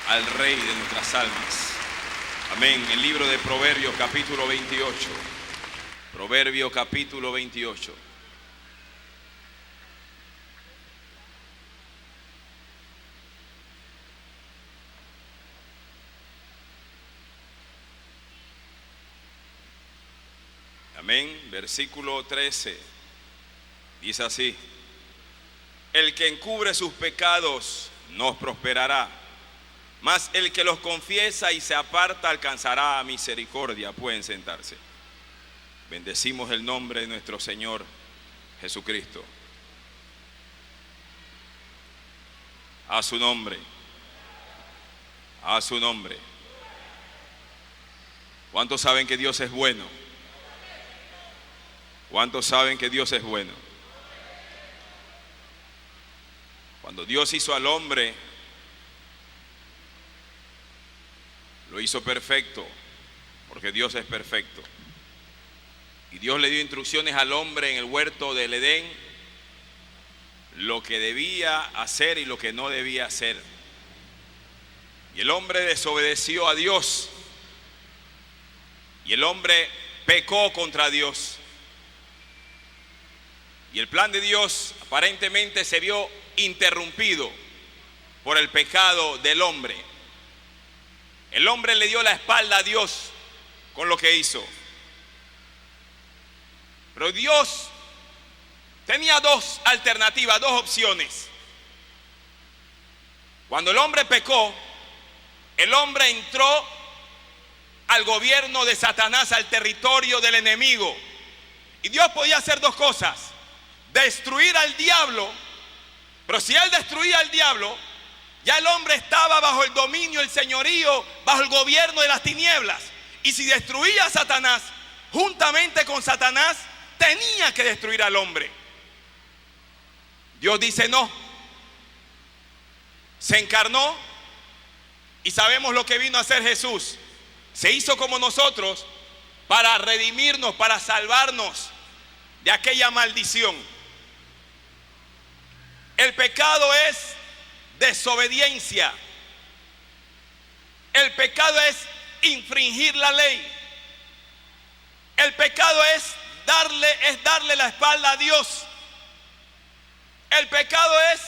al Rey de nuestras almas. Amén. El libro de Proverbios capítulo 28. Proverbios capítulo 28. Amén. Versículo 13. Dice así: el que encubre sus pecados no prosperará, mas el que los confiesa y se aparta alcanzará misericordia. Pueden sentarse. Bendecimos el nombre de nuestro Señor Jesucristo. A su nombre. A su nombre. ¿Cuántos saben que Dios es bueno? ¿Cuántos saben que Dios es bueno? Cuando Dios hizo al hombre, lo hizo perfecto, porque Dios es perfecto. Y Dios le dio instrucciones al hombre en el huerto del Edén, lo que debía hacer y lo que no debía hacer. Y el hombre desobedeció a Dios, y el hombre pecó contra Dios. Y el plan de Dios aparentemente se vio interrumpido por el pecado del hombre. El hombre le dio la espalda a Dios con lo que hizo. Pero Dios tenía dos alternativas, dos opciones. Cuando el hombre pecó, el hombre entró al gobierno de Satanás, al territorio del enemigo. Y Dios podía hacer dos cosas: destruir al diablo. Pero si él destruía al diablo, ya el hombre estaba bajo el dominio, el señorío, bajo el gobierno de las tinieblas. Y si destruía a Satanás, juntamente con Satanás, tenía que destruir al hombre. Dios dice no. Se encarnó y sabemos lo que vino a hacer Jesús. Se hizo como nosotros para redimirnos, para salvarnos de aquella maldición. El pecado es desobediencia. El pecado es infringir la ley. El pecado es darle la espalda a Dios. El pecado es: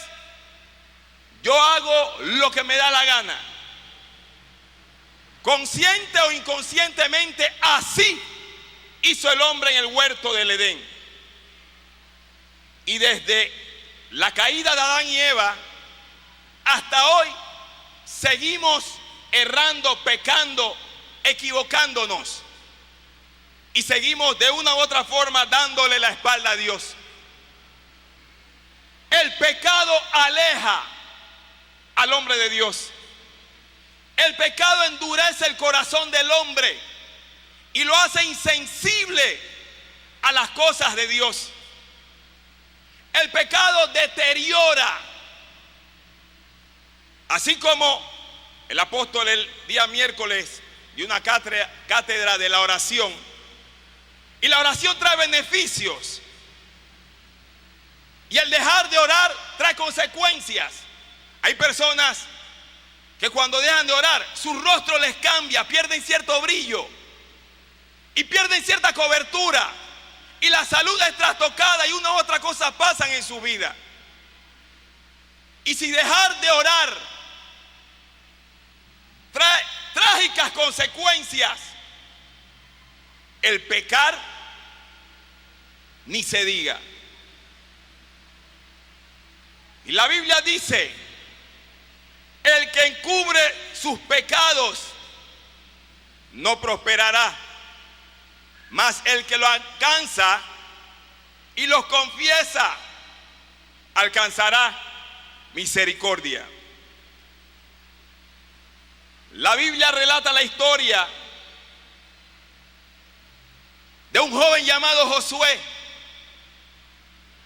yo hago lo que me da la gana. Consciente o inconscientemente, así hizo el hombre en el huerto del Edén. Y desde la caída de Adán y Eva hasta hoy seguimos errando, pecando, equivocándonos. Y seguimos de una u otra forma dándole la espalda a Dios. El pecado aleja al hombre de Dios. El pecado endurece el corazón del hombre y lo hace insensible a las cosas de Dios. El pecado deteriora. Así como el apóstol el día miércoles dio una cátedra de la oración. Y la oración trae beneficios. Y el dejar de orar trae consecuencias. Hay personas que cuando dejan de orar, su rostro les cambia, pierden cierto brillo y pierden cierta cobertura. Y la salud es trastocada y una u otra cosa pasan en su vida. Y si dejar de orar trae trágicas consecuencias, el pecar ni se diga. Y la Biblia dice: el que encubre sus pecados no prosperará, mas el que lo alcanza y los confiesa alcanzará misericordia. La Biblia relata la historia de un joven llamado Josué,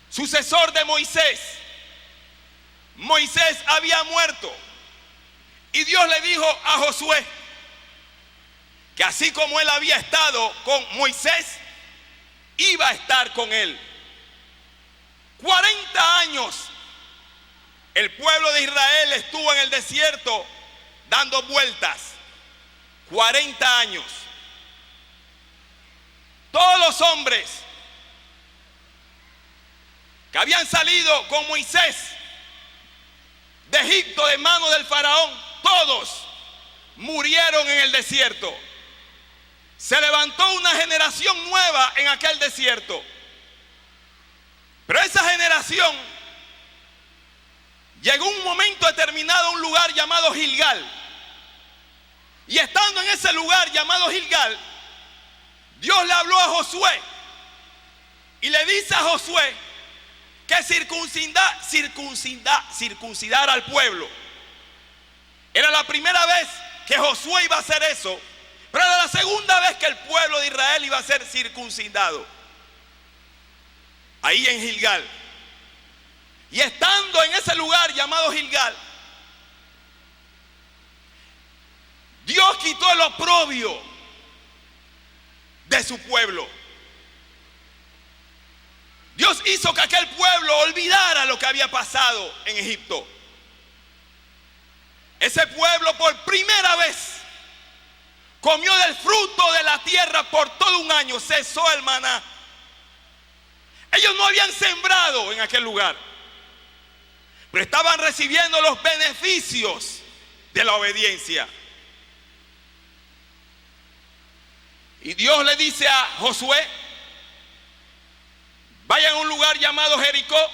sucesor de Moisés. Moisés había muerto y Dios le dijo a Josué que así como él había estado con Moisés, iba a estar con él. 40 años el pueblo de Israel estuvo en el desierto dando vueltas, 40 años. Todos los hombres que habían salido con Moisés de Egipto de mano del faraón, todos murieron en el desierto. Se levantó una generación nueva en aquel desierto. Pero esa generación llegó un momento determinado a un lugar llamado Gilgal. Y estando en ese lugar llamado Gilgal, Dios le habló a Josué y le dice a Josué que circuncidara al pueblo. Era la primera vez que Josué iba a hacer eso, pero era la segunda vez que el pueblo de Israel iba a ser circuncidado. Ahí en Gilgal. Y estando en ese lugar llamado Gilgal, Dios quitó el oprobio de su pueblo. Dios hizo que aquel pueblo olvidara lo que había pasado en Egipto. Ese pueblo por primera vez comió del fruto de la tierra por todo un año, cesó el maná. Ellos no habían sembrado en aquel lugar, pero estaban recibiendo los beneficios de la obediencia. Y Dios le dice a Josué: vayan a un lugar llamado Jericó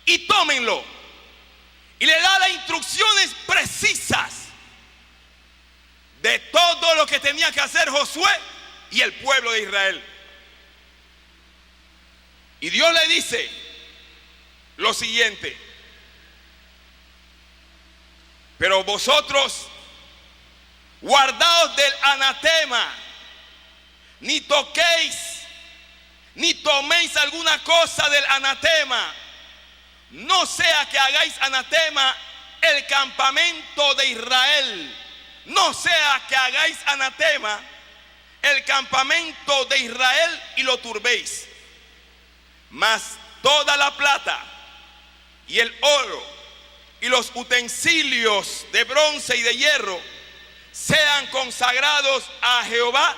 y tómenlo. Y le da las instrucciones precisas de todo lo que tenía que hacer Josué y el pueblo de Israel. Y Dios le dice lo siguiente: pero vosotros guardaos del anatema, ni toquéis, ni toméis alguna cosa del anatema, no sea que hagáis anatema el campamento de Israel, no sea que hagáis anatema el campamento de Israel y lo turbéis. Mas toda la plata y el oro y los utensilios de bronce y de hierro sean consagrados a Jehová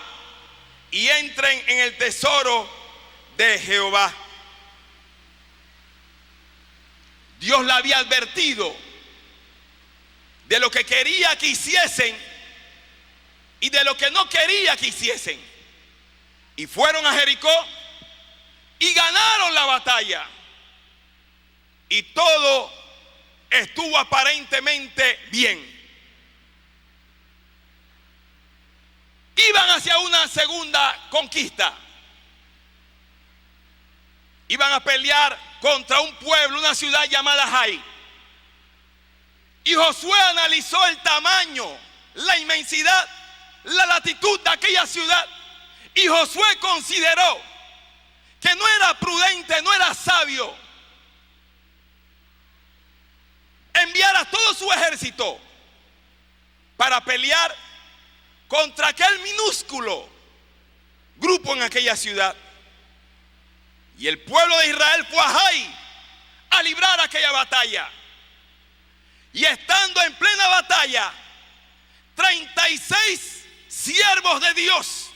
y entren en el tesoro de Jehová. Dios le había advertido de lo que quería que hiciesen y de lo que no quería que hiciesen. Y fueron a Jericó y ganaron la batalla. Y todo estuvo aparentemente bien. Iban hacia una segunda conquista. Iban a pelear contra un pueblo, una ciudad llamada Jai. Y Josué analizó el tamaño, la inmensidad, la latitud de aquella ciudad. Y Josué consideró que no era prudente, no era sabio enviar a todo su ejército para pelear contra aquel minúsculo grupo en aquella ciudad. Y el pueblo de Israel fue a Jai a librar aquella batalla. Y estando en plena batalla, 36 siervos de Dios,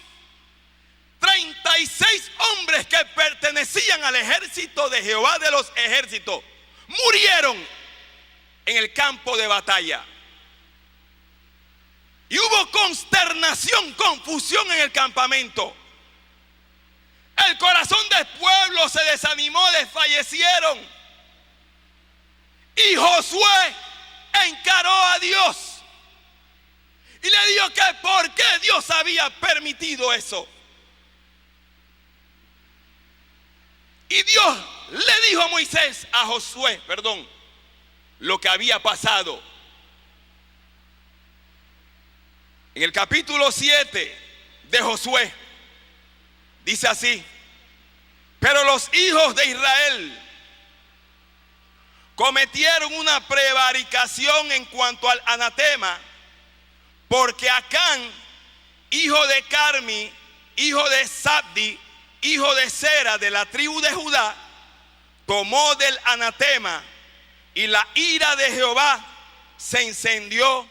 36 hombres que pertenecían al ejército de Jehová de los ejércitos, murieron en el campo de batalla. Y hubo consternación, confusión en el campamento. El corazón del pueblo se desanimó, desfallecieron. Y Josué encaró a Dios y le dijo que por qué Dios había permitido eso. Y Dios le dijo a Moisés, a Josué, lo que había pasado. En el capítulo 7 de Josué dice así: pero los hijos de Israel cometieron una prevaricación en cuanto al anatema, porque Acán, hijo de Carmi, hijo de Sabdi, hijo de Sera, de la tribu de Judá, tomó del anatema, y la ira de Jehová se encendió